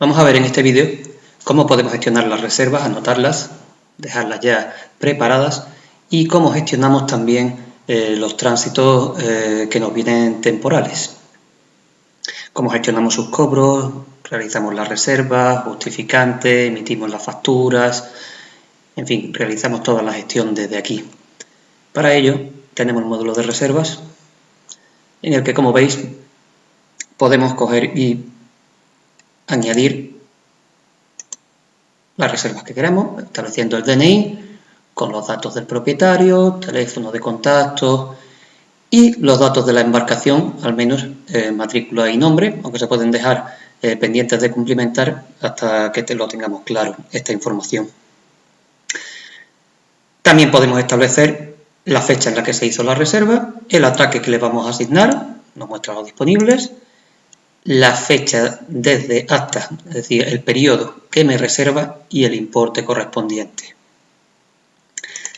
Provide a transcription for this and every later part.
Vamos a ver en este vídeo cómo podemos gestionar las reservas, anotarlas, dejarlas ya preparadas y cómo gestionamos también los tránsitos que nos vienen temporales. Cómo gestionamos sus cobros, realizamos las reservas, justificantes, emitimos las facturas, en fin, realizamos toda la gestión desde aquí. Para ello tenemos el módulo de reservas en el que, como veis, podemos coger y añadir las reservas que queramos, estableciendo el DNI con los datos del propietario, teléfono de contacto y los datos de la embarcación, al menos matrícula y nombre, aunque se pueden dejar pendientes de cumplimentar hasta que lo tengamos claro, esta información. También podemos establecer la fecha en la que se hizo la reserva, el atraque que le vamos a asignar, nos muestra los disponibles, la fecha desde hasta, es decir, el periodo que me reserva y el importe correspondiente.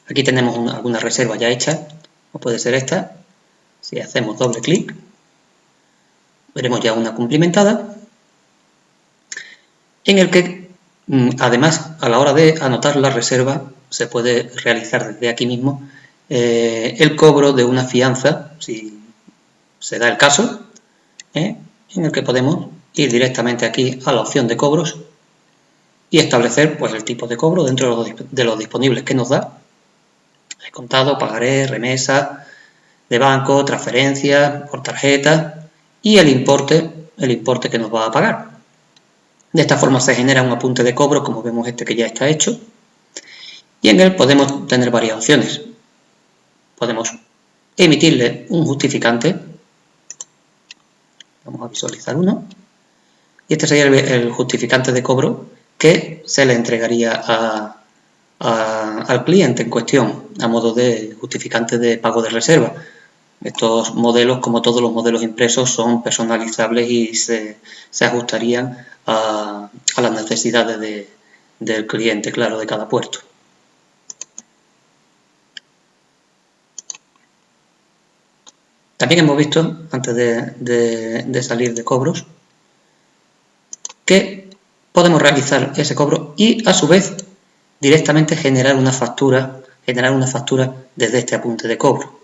Aquí tenemos alguna reserva ya hecha, como puede ser esta. Si hacemos doble clic, veremos ya una cumplimentada, en el que, además, a la hora de anotar la reserva, se puede realizar desde aquí mismo el cobro de una fianza, si se da el caso, en el que podemos ir directamente aquí a la opción de cobros y establecer pues el tipo de cobro dentro de los disponibles que nos da. Contado, pagaré, remesa de banco, transferencia por tarjeta y el importe que nos va a pagar. De esta forma se genera un apunte de cobro, como vemos este que ya está hecho, y en él podemos tener varias opciones. Podemos emitirle un justificante. Vamos a visualizar uno. Y este sería el justificante de cobro que se le entregaría al cliente en cuestión, a modo de justificante de pago de reserva. Estos modelos, como todos los modelos impresos, son personalizables y se ajustarían a las necesidades del cliente, claro, de cada puerto. También hemos visto, antes de salir de cobros, que podemos realizar ese cobro y, a su vez, directamente generar una factura desde este apunte de cobro.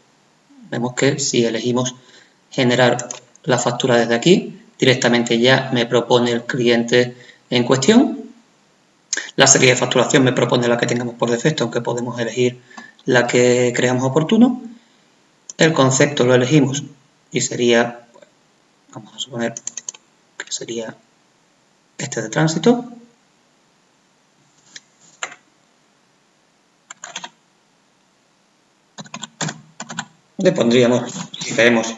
Vemos que si elegimos generar la factura desde aquí, directamente ya me propone el cliente en cuestión. La serie de facturación me propone la que tengamos por defecto, aunque podemos elegir la que creamos oportuno. El concepto lo elegimos y sería, vamos a suponer que sería este de tránsito. Le pondríamos, si queremos,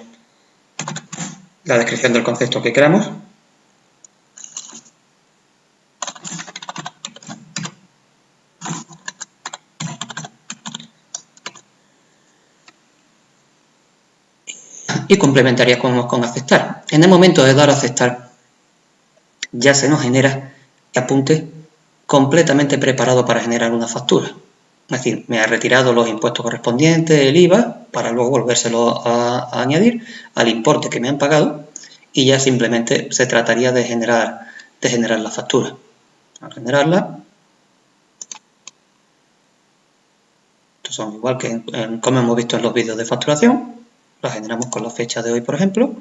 la descripción del concepto que queramos. Y complementaría con aceptar. En el momento de dar a aceptar, ya se nos genera el apunte completamente preparado para generar una factura. Es decir, me ha retirado los impuestos correspondientes, el IVA, para luego volvérselo a añadir al importe que me han pagado y ya simplemente se trataría de generar la factura. Al generarla, estos son igual que como hemos visto en los vídeos de facturación, la generamos con la fecha de hoy, por ejemplo,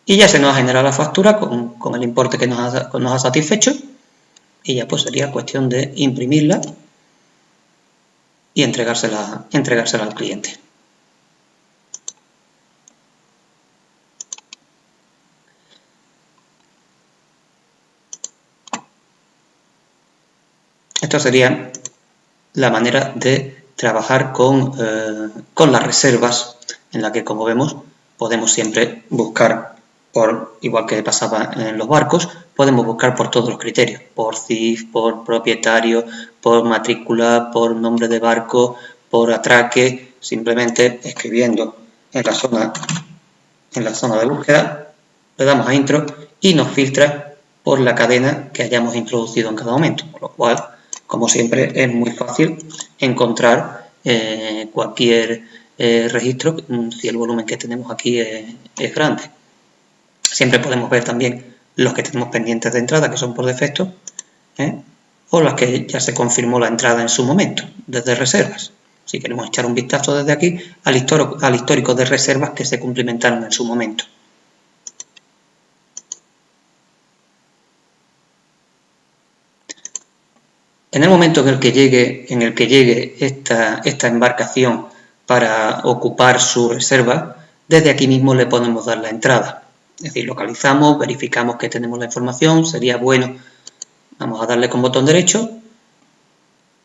y ya se nos ha generado la factura con el importe que nos ha satisfecho y ya pues sería cuestión de imprimirla y entregársela al cliente. Esto sería la manera de trabajar con las reservas, en la que, como vemos, podemos siempre buscar, igual que pasaba en los barcos, podemos buscar por todos los criterios, por CIF, por propietario, por matrícula, por nombre de barco, por atraque, simplemente escribiendo en la zona de búsqueda, le damos a intro y nos filtra por la cadena que hayamos introducido en cada momento, con lo cual, como siempre, es muy fácil encontrar cualquier registro si el volumen que tenemos aquí es grande. Siempre podemos ver también los que tenemos pendientes de entrada, que son por defecto, o las que ya se confirmó la entrada en su momento, desde reservas. Si queremos echar un vistazo desde aquí al histórico de reservas que se cumplimentaron en su momento. En el momento en el que llegue esta embarcación para ocupar su reserva, desde aquí mismo le podemos dar la entrada. Es decir, localizamos, verificamos que tenemos la información, sería bueno, vamos a darle con botón derecho.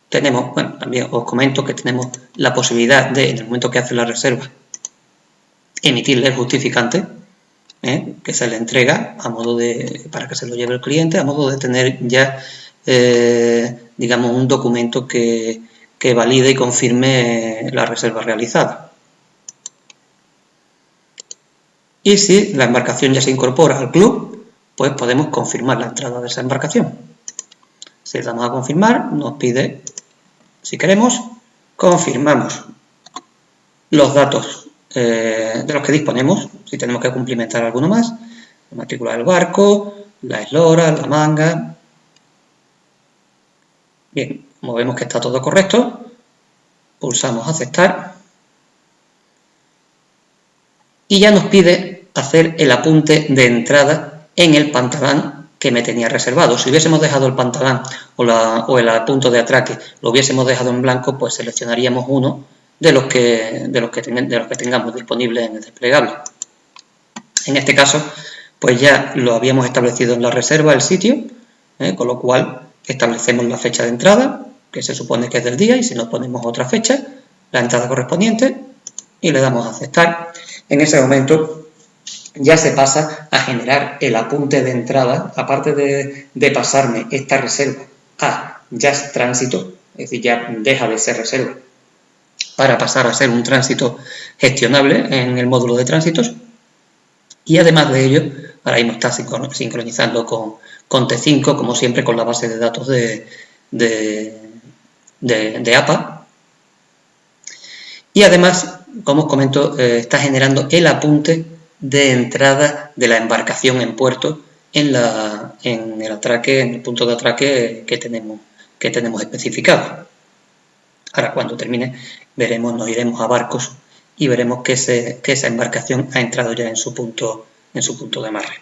Tenemos, bueno, también os comento que tenemos la posibilidad de, en el momento que hace la reserva, emitirle el justificante, que se le entrega a modo de, para que se lo lleve el cliente, a modo de tener ya, digamos, un documento que valide y confirme la reserva realizada. Y si la embarcación ya se incorpora al club, pues podemos confirmar la entrada de esa embarcación. Si le damos a confirmar, nos pide, si queremos, confirmamos los datos de los que disponemos, si tenemos que cumplimentar alguno más, la matrícula del barco, la eslora, la manga. Bien, como vemos que está todo correcto, pulsamos aceptar y ya nos pide hacer el apunte de entrada en el pantalán que me tenía reservado. Si hubiésemos dejado el pantalán o el punto de atraque, lo hubiésemos dejado en blanco, pues seleccionaríamos uno de los que tengamos disponibles en el desplegable. En este caso, pues ya lo habíamos establecido en la reserva, el sitio, con lo cual establecemos la fecha de entrada, que se supone que es del día, y si nos ponemos otra fecha, la entrada correspondiente, y le damos a aceptar. En ese momento ya se pasa a generar el apunte de entrada, aparte de pasarme esta reserva a Just Tránsito, es decir, ya deja de ser reserva para pasar a ser un tránsito gestionable en el módulo de tránsitos. Y además de ello, ahora mismo está sincronizando con T5, como siempre, con la base de datos de APA. Y además, como os comento, está generando el apunte de entrada de la embarcación en puerto en el punto de atraque que tenemos especificado. Ahora, cuando termine, nos iremos a barcos y veremos que esa embarcación ha entrado ya en su punto de amarre.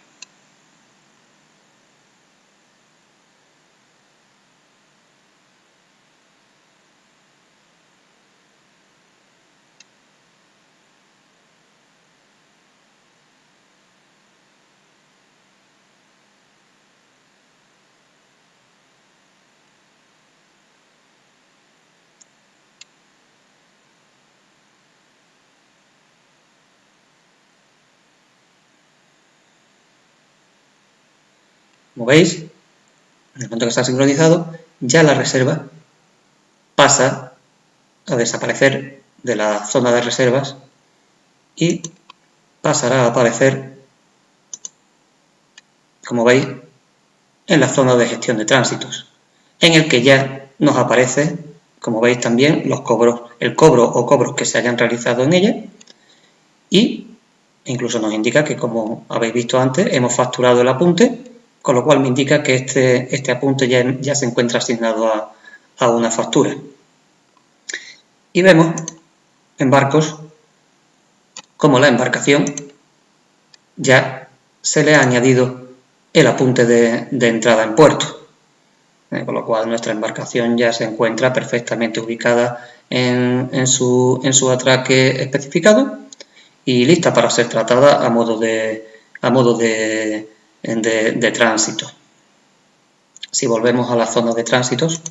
Como veis, en el momento que está sincronizado, ya la reserva pasa a desaparecer de la zona de reservas y pasará a aparecer, como veis, en la zona de gestión de tránsitos, en el que ya nos aparece, como veis también, el cobro o cobros que se hayan realizado en ella, y incluso nos indica que, como habéis visto antes, hemos facturado el apunte, con lo cual me indica que este apunte ya se encuentra asignado a una factura. Y vemos en barcos como la embarcación ya se le ha añadido el apunte de entrada en puerto, con lo cual nuestra embarcación ya se encuentra perfectamente ubicada en su atraque especificado y lista para ser tratada a modo de tránsito. Si volvemos a la zona de tránsitos,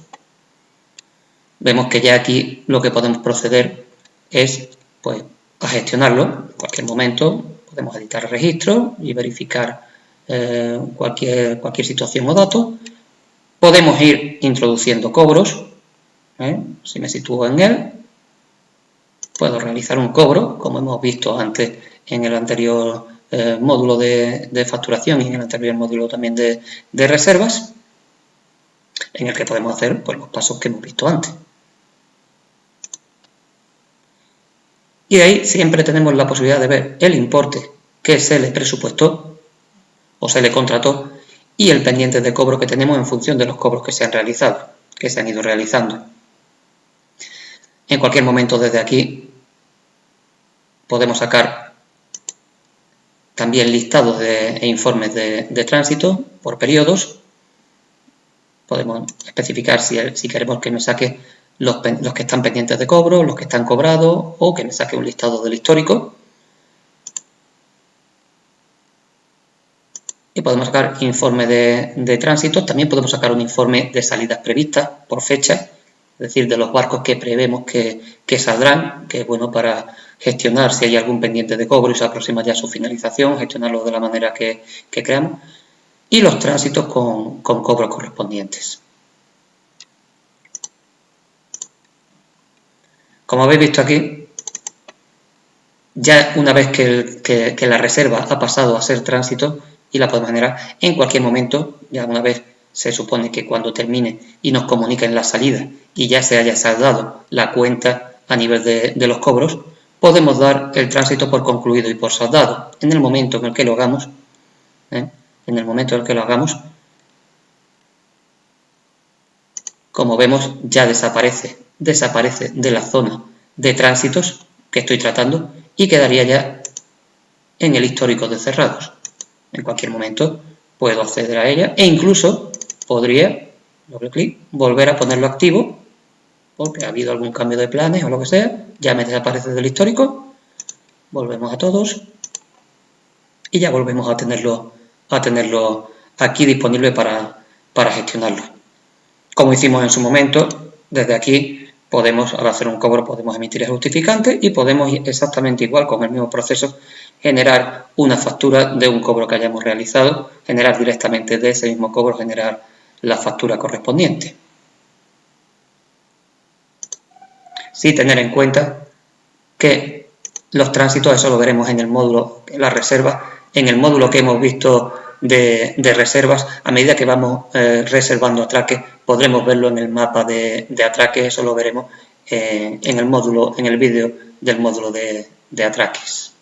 vemos que ya aquí lo que podemos proceder es, pues, a gestionarlo. En cualquier momento podemos editar el registro y verificar cualquier situación o dato. Podemos ir introduciendo cobros. Si me sitúo en él, puedo realizar un cobro, como hemos visto antes en el anterior módulo de facturación y en el anterior módulo también de reservas, en el que podemos hacer, pues, los pasos que hemos visto antes. Y ahí siempre tenemos la posibilidad de ver el importe que se le presupuestó, o se le contrató, y el pendiente de cobro que tenemos en función de los cobros que se han realizado, que se han ido realizando. En cualquier momento desde aquí podemos sacar también listados e informes de tránsito por periodos. Podemos especificar si queremos que me saque los que están pendientes de cobro, los que están cobrados, o que me saque un listado del histórico. Y podemos sacar informe de tránsito. También podemos sacar un informe de salidas previstas por fecha, es decir, de los barcos que prevemos que saldrán, que es bueno para gestionar si hay algún pendiente de cobro y se aproxima ya su finalización, gestionarlo de la manera que creamos. Y los tránsitos con cobros correspondientes. Como habéis visto aquí, ya una vez que la reserva ha pasado a ser tránsito y la podemos generar en cualquier momento, ya una vez se supone que cuando termine y nos comuniquen la salida y ya se haya saldado la cuenta a nivel de los cobros, podemos dar el tránsito por concluido y por saldado. En el momento en el que lo hagamos, como vemos, ya desaparece de la zona de tránsitos que estoy tratando y quedaría ya en el histórico de cerrados. En cualquier momento puedo acceder a ella e incluso podría, doble clic, volver a ponerlo activo porque ha habido algún cambio de planes o lo que sea, ya me desaparece del histórico, volvemos a todos y ya volvemos a tenerlo aquí disponible para gestionarlo. Como hicimos en su momento, desde aquí podemos, al hacer un cobro, podemos emitir el justificante y podemos exactamente igual, con el mismo proceso, generar una factura de un cobro que hayamos realizado, generar directamente de ese mismo cobro, generar la factura correspondiente. Sí tener en cuenta que los tránsitos, eso lo veremos en el módulo, en la reserva, en el módulo que hemos visto de reservas, a medida que vamos reservando atraques, podremos verlo en el mapa de atraques, eso lo veremos en el vídeo del módulo de atraques.